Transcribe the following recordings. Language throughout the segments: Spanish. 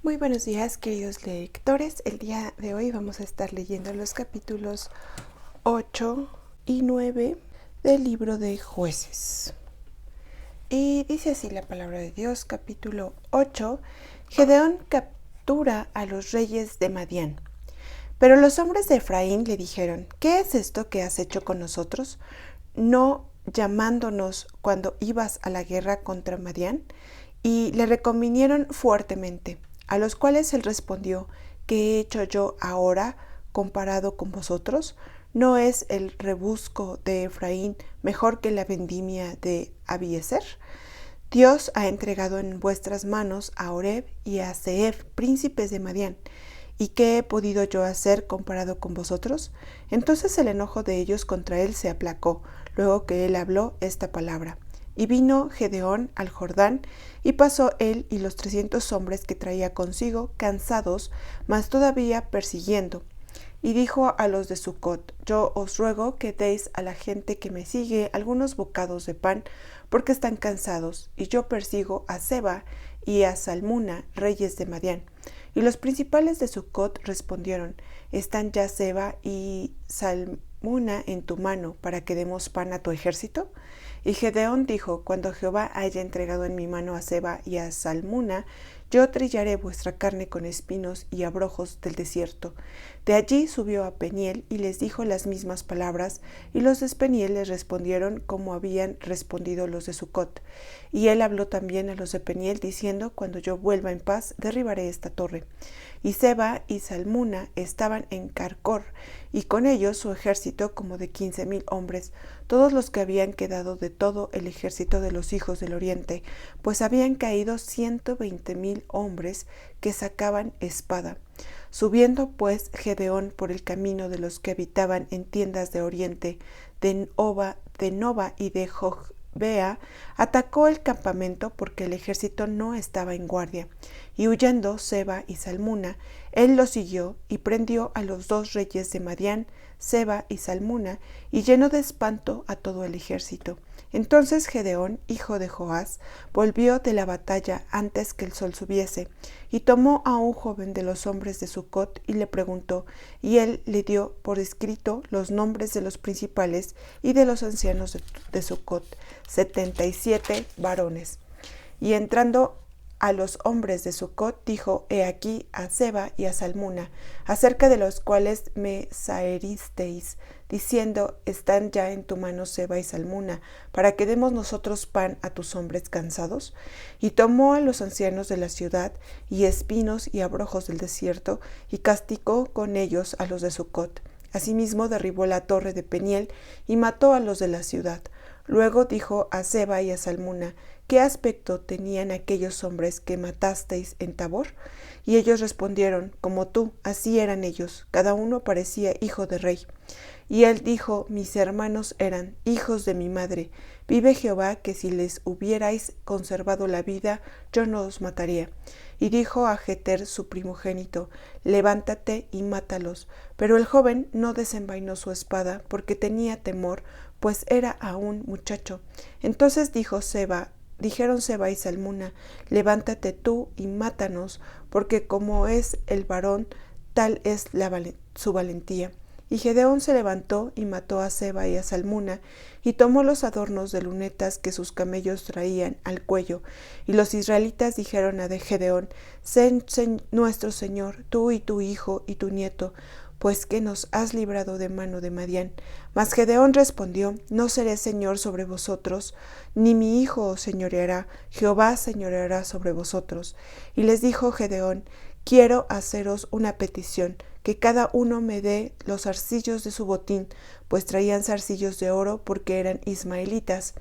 Muy buenos días, queridos lectores. El día de hoy vamos a estar leyendo los capítulos 8 y 9 del libro de Jueces. Y dice así la palabra de Dios, capítulo 8. Gedeón captura a los reyes de Madián. Pero los hombres de Efraín le dijeron: ¿Qué es esto que has hecho con nosotros, no llamándonos cuando ibas a la guerra contra Madián? Y le reconvinieron fuertemente, a los cuales él respondió: ¿Qué he hecho yo ahora comparado con vosotros? ¿No es el rebusco de Efraín mejor que la vendimia de Abiezer? Dios ha entregado en vuestras manos a Oreb y a Zeeb, príncipes de Madián. ¿Y qué he podido yo hacer comparado con vosotros? Entonces el enojo de ellos contra él se aplacó, luego que él habló esta palabra. Y vino Gedeón al Jordán, y pasó él y los 300 hombres que traía consigo, cansados, mas todavía persiguiendo. Y dijo a los de Sucot: Yo os ruego que deis a la gente que me sigue algunos bocados de pan, porque están cansados, y yo persigo a Seba y a Salmuna, reyes de Madián. Y los principales de Sucot respondieron: ¿Están ya Seba y Salmuna en tu mano para que demos pan a tu ejército? Y Gedeón dijo: Cuando Jehová haya entregado en mi mano a Seba y a Salmuna, yo trillaré vuestra carne con espinos y abrojos del desierto. De allí subió a Peniel y les dijo las mismas palabras, y los de Peniel les respondieron como habían respondido los de Sucot. Y él habló también a los de Peniel, diciendo: Cuando yo vuelva en paz, derribaré esta torre. Y Seba y Salmuna estaban en Carcor, y con ellos su ejército como de 15,000 hombres, todos los que habían quedado de todo el ejército de los hijos del oriente, pues habían caído 120,000 hombres que sacaban espada. Subiendo pues Gedeón por el camino de los que habitaban en tiendas de oriente, de Nova y de Jogbea, atacó el campamento porque el ejército no estaba en guardia. Y huyendo Seba y Salmuna, él los siguió y prendió a los 2 reyes de Madián, Seba y Salmuna, y llenó de espanto a todo el ejército. Entonces Gedeón, hijo de Joás, volvió de la batalla antes que el sol subiese, y tomó a un joven de los hombres de Sucot y le preguntó, y él le dio por escrito los nombres de los principales y de los ancianos de Sucot, 77 varones. Y entrando a los hombres de Sucot, dijo: He aquí a Seba y a Salmuna, acerca de los cuales me zaheristeis, diciendo: ¿Están ya en tu mano Seba y Salmuna, para que demos nosotros pan a tus hombres cansados? Y tomó a los ancianos de la ciudad, y espinos y abrojos del desierto, y castigó con ellos a los de Sucot. Asimismo derribó la torre de Peniel, y mató a los de la ciudad. Luego dijo a Seba y a Salmuna: ¿Qué aspecto tenían aquellos hombres que matasteis en Tabor? Y ellos respondieron: Como tú, así eran ellos, cada uno parecía hijo de rey. Y él dijo: Mis hermanos eran hijos de mi madre. Vive Jehová, que si les hubierais conservado la vida, yo no os mataría. Y dijo a Jeter su primogénito: Levántate y mátalos. Pero el joven no desenvainó su espada, porque tenía temor, pues era aún muchacho. Entonces dijeron Seba y Salmuna: Levántate tú y mátanos, porque como es el varón, tal es su valentía. Y Gedeón se levantó y mató a Seba y a Salmuna, y tomó los adornos de lunetas que sus camellos traían al cuello. Y los israelitas dijeron a Gedeón: Sé nuestro señor, tú y tu hijo y tu nieto, pues que nos has librado de mano de Madián. Mas Gedeón respondió: No seré señor sobre vosotros, ni mi hijo os señoreará, Jehová señoreará sobre vosotros. Y les dijo Gedeón: Quiero haceros una petición, que cada uno me dé los zarcillos de su botín, pues traían zarcillos de oro, porque eran ismaelitas.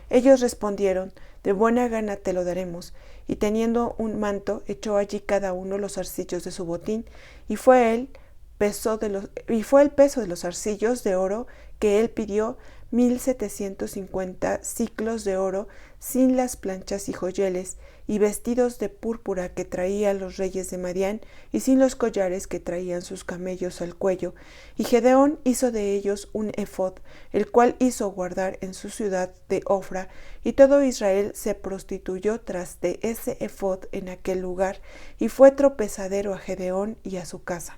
Ellos respondieron: De buena gana te lo daremos. Y teniendo un manto, echó allí cada uno los zarcillos de su botín, y fue el peso de los zarcillos de oro que él pidió, 1,750 siclos de oro, sin las planchas y joyeles, y vestidos de púrpura que traían los reyes de Madián, y sin los collares que traían sus camellos al cuello. Y Gedeón hizo de ellos un ephod, el cual hizo guardar en su ciudad de Ofra, y todo Israel se prostituyó tras de ese ephod en aquel lugar, y fue tropezadero a Gedeón y a su casa.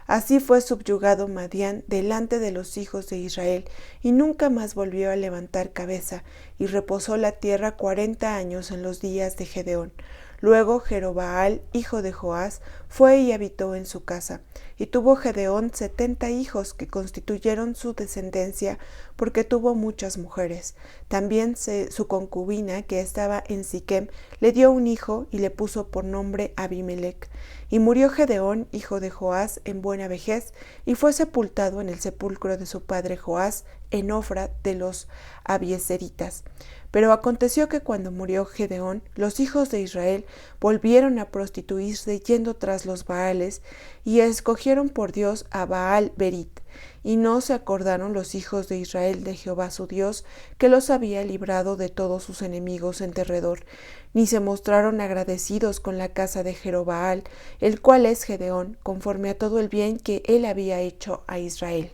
Así fue subyugado Madián delante de los hijos de Israel, y nunca más volvió a levantar cabeza, y reposó la tierra 40 años en los días de Gedeón. Luego Jerobaal, hijo de Joás, fue y habitó en su casa, y tuvo Gedeón 70 hijos que constituyeron su descendencia, porque tuvo muchas mujeres. También su concubina, que estaba en Siquem, le dio un hijo y le puso por nombre Abimelec. Y murió Gedeón, hijo de Joás, en buena vejez, y fue sepultado en el sepulcro de su padre Joás, en Ofra de los Abiezeritas. Pero aconteció que cuando murió Gedeón, los hijos de Israel volvieron a prostituirse yendo tras los Baales, y escogieron por Dios a Baal Berit. Y no se acordaron los hijos de Israel de Jehová su Dios, que los había librado de todos sus enemigos en derredor, ni se mostraron agradecidos con la casa de Jerobaal, el cual es Gedeón, conforme a todo el bien que él había hecho a Israel.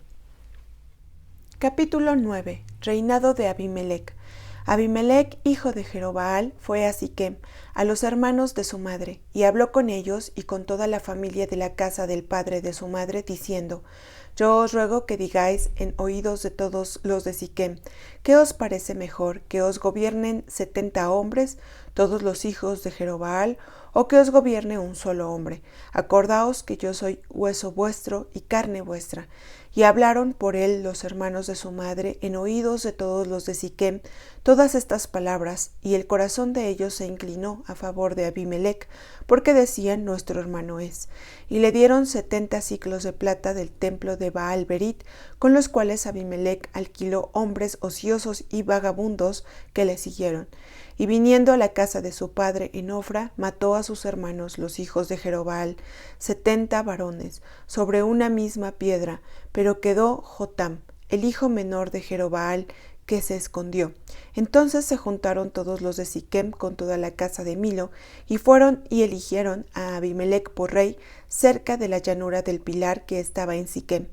Capítulo 9. Reinado de Abimelec. Abimelec, hijo de Jerobaal, fue a Siquem, a los hermanos de su madre, y habló con ellos y con toda la familia de la casa del padre de su madre, diciendo: Yo os ruego que digáis en oídos de todos los de Siquem, ¿qué os parece mejor, que os gobiernen 70 hombres, todos los hijos de Jerobaal, o que os gobierne un solo hombre? Acordaos que yo soy hueso vuestro y carne vuestra. Y hablaron por él los hermanos de su madre en oídos de todos los de Siquem todas estas palabras, y el corazón de ellos se inclinó a favor de Abimelec, porque decían: nuestro hermano es. Y le dieron 70 siclos de plata del templo de Baal Berit, con los cuales Abimelec alquiló hombres ociosos y vagabundos que le siguieron. Y viniendo a la casa de su padre en Ofra, mató a sus hermanos, los hijos de Jerobaal, 70 varones, sobre una misma piedra, pero quedó Jotam, el hijo menor de Jerobaal, que se escondió. Entonces se juntaron todos los de Siquem con toda la casa de Milo, y fueron y eligieron a Abimelec por rey, cerca de la llanura del Pilar que estaba en Siquem.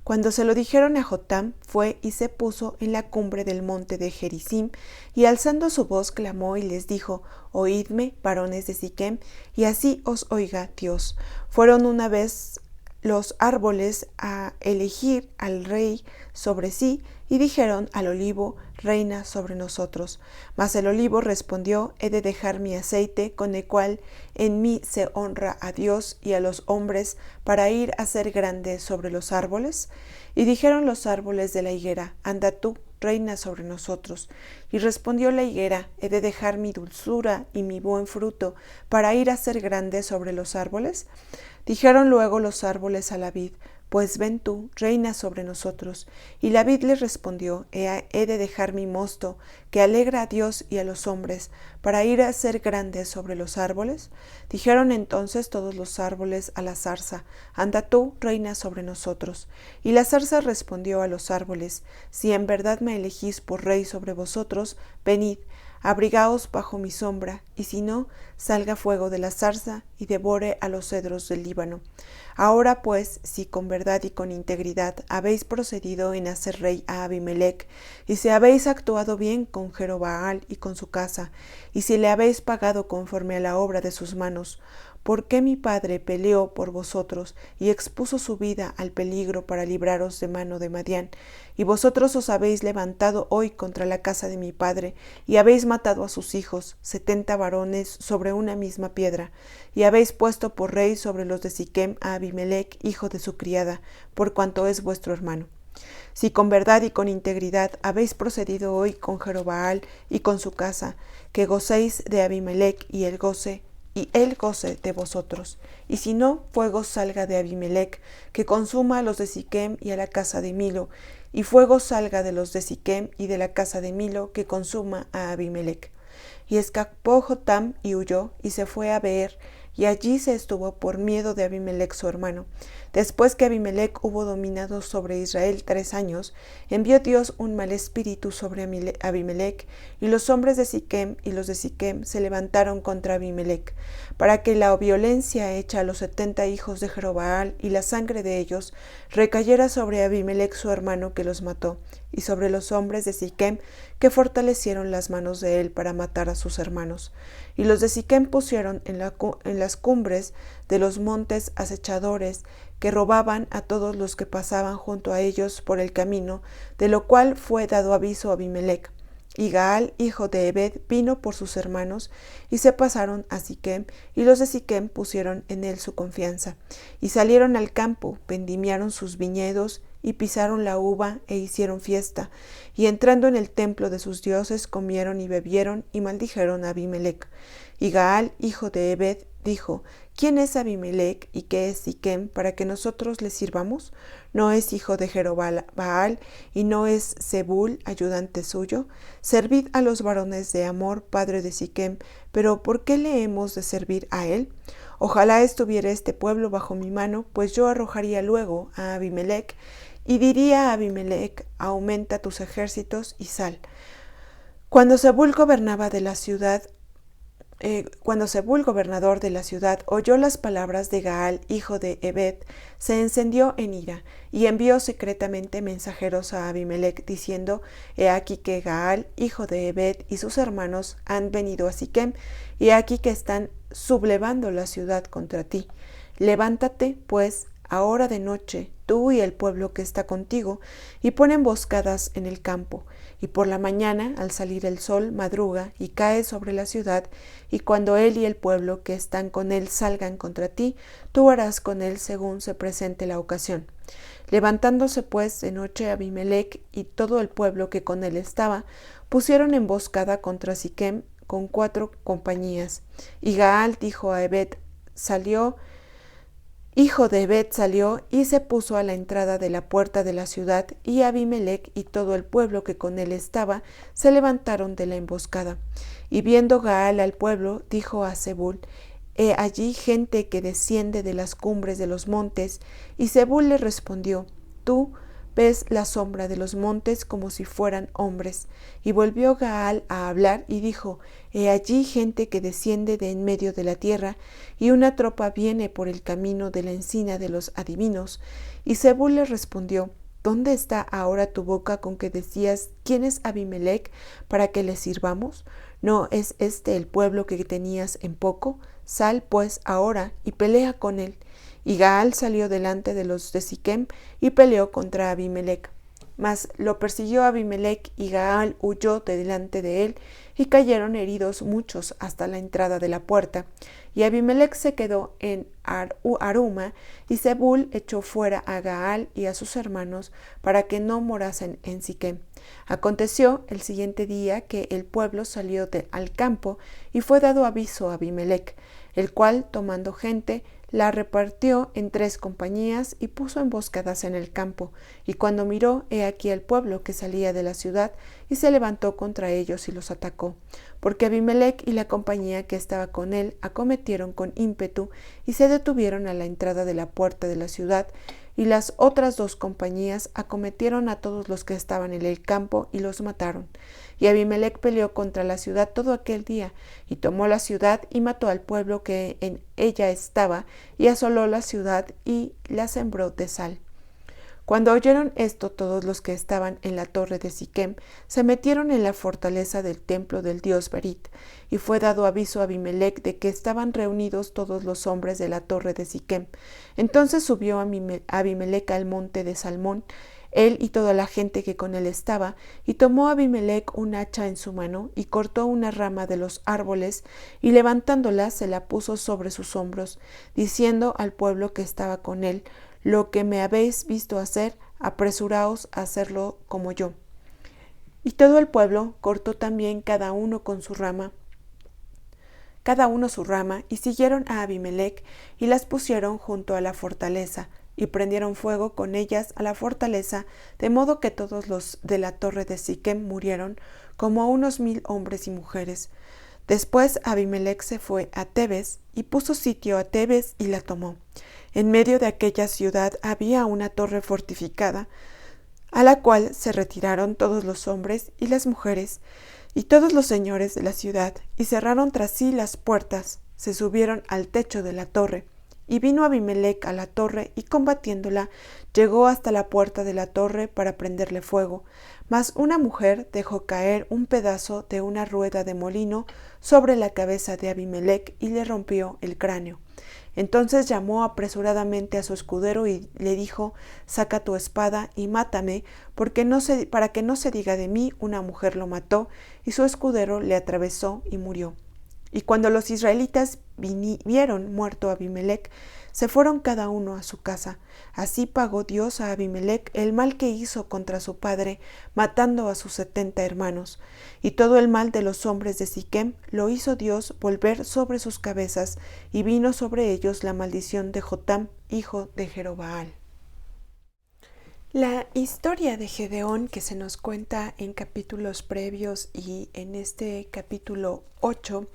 Cuando se lo dijeron a Jotam, fue y se puso en la cumbre del monte de Gerizim, y alzando su voz clamó y les dijo: Oídme, varones de Siquem, y así os oiga Dios. Fueron una vez los árboles a elegir al rey sobre sí, y dijeron al olivo: reina sobre nosotros. Mas el olivo respondió: he de dejar mi aceite, con el cual en mí se honra a Dios y a los hombres, para ir a ser grande sobre los árboles. Y dijeron los árboles de la higuera: anda tú, reina sobre nosotros. Y respondió la higuera: he de dejar mi dulzura y mi buen fruto, para ir a ser grande sobre los árboles. Dijeron luego los árboles a la vid: pues ven tú, reina sobre nosotros. Y la vid les respondió: he de dejar mi mosto, que alegra a Dios y a los hombres, para ir a ser grande sobre los árboles. Dijeron entonces todos los árboles a la zarza: anda tú, reina sobre nosotros. Y la zarza respondió a los árboles: si en verdad me elegís por rey sobre vosotros, venid, abrigaos bajo mi sombra, y si no, salga fuego de la zarza y devore a los cedros del Líbano. Ahora pues, si con verdad y con integridad habéis procedido en hacer rey a Abimelec, y si habéis actuado bien con Jerobaal y con su casa, y si le habéis pagado conforme a la obra de sus manos, ¿por qué mi padre peleó por vosotros y expuso su vida al peligro para libraros de mano de Madián? Y vosotros os habéis levantado hoy contra la casa de mi padre, y habéis matado a sus hijos, 70 varones sobre una misma piedra, y habéis puesto por rey sobre los de Siquem a Abimelec, hijo de su criada, por cuanto es vuestro hermano. Si con verdad y con integridad habéis procedido hoy con Jerobaal y con su casa, que gocéis de Abimelec y él goce de vosotros. Y si no, fuego salga de Abimelec, que consuma a los de Siquem y a la casa de Milo, y fuego salga de los de Siquem y de la casa de Milo, que consuma a Abimelec. Y escapó Jotam y huyó, y se fue a Beer, y allí se estuvo por miedo de Abimelec su hermano. Después que Abimelec hubo dominado sobre Israel 3 años, envió Dios un mal espíritu sobre Abimelec, y los hombres de Siquem y los de Siquem se levantaron contra Abimelec, para que la violencia hecha a los 70 hijos de Jerobbaal y la sangre de ellos recayera sobre Abimelec su hermano, que los mató, y sobre los hombres de Siquem, que fortalecieron las manos de él para matar a sus hermanos. Y los de Siquem pusieron en las cumbres de los montes acechadores, que robaban a todos los que pasaban junto a ellos por el camino, de lo cual fue dado aviso a Abimelec. Y Gaal, hijo de Ebed, vino por sus hermanos, y se pasaron a Siquem, y los de Siquem pusieron en él su confianza. Y salieron al campo, vendimiaron sus viñedos, y pisaron la uva, e hicieron fiesta. Y entrando en el templo de sus dioses, comieron y bebieron, y maldijeron a Abimelec. Y Gaal, hijo de Ebed, dijo: ¿Quién es Abimelec y qué es Siquem para que nosotros le sirvamos? ¿No es hijo de Jerobbaal y no es Zebul, ayudante suyo? Servid a los varones de Amor, padre de Siquem, pero ¿por qué le hemos de servir a él? Ojalá estuviera este pueblo bajo mi mano, pues yo arrojaría luego a Abimelec y diría a Abimelec: aumenta tus ejércitos y sal. Cuando Zebul gobernador de la ciudad, oyó las palabras de Gaal, hijo de Ebed, se encendió en ira, y envió secretamente mensajeros a Abimelec, diciendo: He aquí que Gaal, hijo de Ebed, y sus hermanos han venido a Siquem, y he aquí que están sublevando la ciudad contra ti. Levántate, pues, ahora de noche, tú y el pueblo que está contigo, y pon emboscadas en el campo. Y por la mañana, al salir el sol, madruga y cae sobre la ciudad, y cuando él y el pueblo que están con él salgan contra ti, tú harás con él según se presente la ocasión. Levantándose pues de noche Abimelec y todo el pueblo que con él estaba, pusieron emboscada contra Siquem con 4 compañías. Y Gaal dijo a Ebed, hijo de Ebed, salió y se puso a la entrada de la puerta de la ciudad, y Abimelec y todo el pueblo que con él estaba se levantaron de la emboscada. Y viendo Gaal al pueblo, dijo a Zebul: He allí gente que desciende de las cumbres de los montes. Y Zebul le respondió: Tú ves la sombra de los montes como si fueran hombres. Y volvió Gaal a hablar y dijo: He allí gente que desciende de en medio de la tierra, y una tropa viene por el camino de la encina de los adivinos. Y Zebul le respondió: ¿Dónde está ahora tu boca con que decías: ¿Quién es Abimelec para que le sirvamos? ¿No es este el pueblo que tenías en poco? Sal pues ahora y pelea con él. Y Gaal salió delante de los de Siquem y peleó contra Abimelec. Mas lo persiguió Abimelec, y Gaal huyó de delante de él, y cayeron heridos muchos hasta la entrada de la puerta. Y Abimelec se quedó en Aruma, y Zebul echó fuera a Gaal y a sus hermanos para que no morasen en Siquem. Aconteció el siguiente día que el pueblo salió al campo, y fue dado aviso a Abimelec, el cual, tomando gente, la repartió en 3 compañías y puso emboscadas en el campo. Y cuando miró, he aquí el pueblo que salía de la ciudad, y se levantó contra ellos y los atacó. Porque Abimelec y la compañía que estaba con él acometieron con ímpetu, y se detuvieron a la entrada de la puerta de la ciudad, y las otras 2 compañías acometieron a todos los que estaban en el campo y los mataron. Y Abimelec peleó contra la ciudad todo aquel día, y tomó la ciudad y mató al pueblo que en ella estaba, y asoló la ciudad y la sembró de sal. Cuando oyeron esto, todos los que estaban en la torre de Siquem se metieron en la fortaleza del templo del dios Berit, y fue dado aviso a Abimelec de que estaban reunidos todos los hombres de la torre de Siquem. Entonces subió Abimelec al monte de Salmón, él y toda la gente que con él estaba, y tomó Abimelec un hacha en su mano, y cortó una rama de los árboles, y levantándola se la puso sobre sus hombros, diciendo al pueblo que estaba con él: Lo que me habéis visto hacer, apresuraos a hacerlo como yo. Y todo el pueblo cortó también cada uno su rama, y siguieron a Abimelec, y las pusieron junto a la fortaleza, y prendieron fuego con ellas a la fortaleza, de modo que todos los de la torre de Siquem murieron, como unos 1000 hombres y mujeres. Después Abimelech se fue a Tebes y puso sitio a Tebes y la tomó. En medio de aquella ciudad había una torre fortificada, a la cual se retiraron todos los hombres y las mujeres y todos los señores de la ciudad, y cerraron tras sí las puertas, se subieron al techo de la torre. Y vino Abimelech a la torre, y combatiéndola, llegó hasta la puerta de la torre para prenderle fuego. Mas una mujer dejó caer un pedazo de una rueda de molino sobre la cabeza de Abimelech, y le rompió el cráneo. Entonces llamó apresuradamente a su escudero y le dijo: saca tu espada y mátame, para que no se diga de mí, una mujer lo mató. Y su escudero le atravesó y murió. Y cuando los israelitas vieron muerto a Abimelech, se fueron cada uno a su casa. Así pagó Dios a Abimelech el mal que hizo contra su padre, matando a sus 70 hermanos. Y todo el mal de los hombres de Siquem lo hizo Dios volver sobre sus cabezas, y vino sobre ellos la maldición de Jotam, hijo de Jerobaal. La historia de Gedeón, que se nos cuenta en capítulos previos y en este capítulo 8,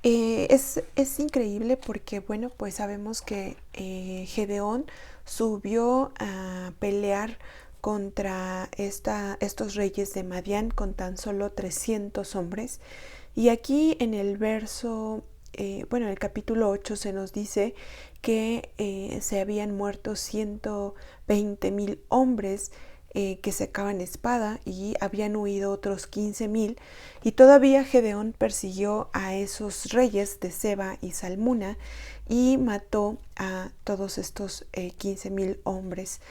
es increíble porque, bueno, pues sabemos que Gedeón subió a pelear contra estos reyes de Madián con tan solo 300 hombres. Y aquí en el en el capítulo 8 se nos dice que se habían muerto 120,000 hombres que sacaban espada, y habían huido otros 15,000, y todavía Gedeón persiguió a esos reyes de Seba y Salmuna y mató a todos estos 15,000 hombres.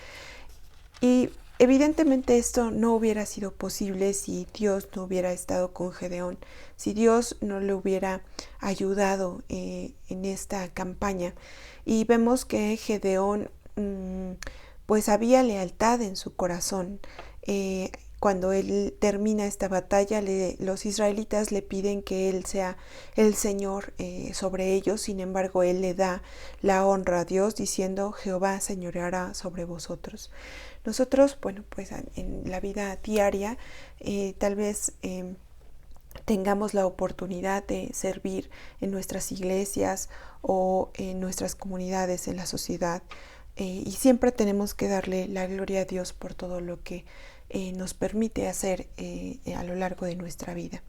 Y evidentemente esto no hubiera sido posible si Dios no hubiera estado con Gedeón, si Dios no le hubiera ayudado en esta campaña. Y vemos que Gedeón pues había lealtad en su corazón. Cuando él termina esta batalla, los israelitas le piden que él sea el Señor sobre ellos. Sin embargo, él le da la honra a Dios diciendo: Jehová señoreará sobre vosotros. Nosotros, bueno, pues en la vida diaria tal vez tengamos la oportunidad de servir en nuestras iglesias o en nuestras comunidades, en la sociedad, y siempre tenemos que darle la gloria a Dios por todo lo que nos permite hacer a lo largo de nuestra vida,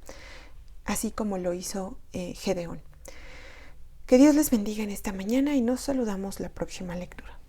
así como lo hizo Gedeón. Que Dios les bendiga en esta mañana, y nos saludamos la próxima lectura.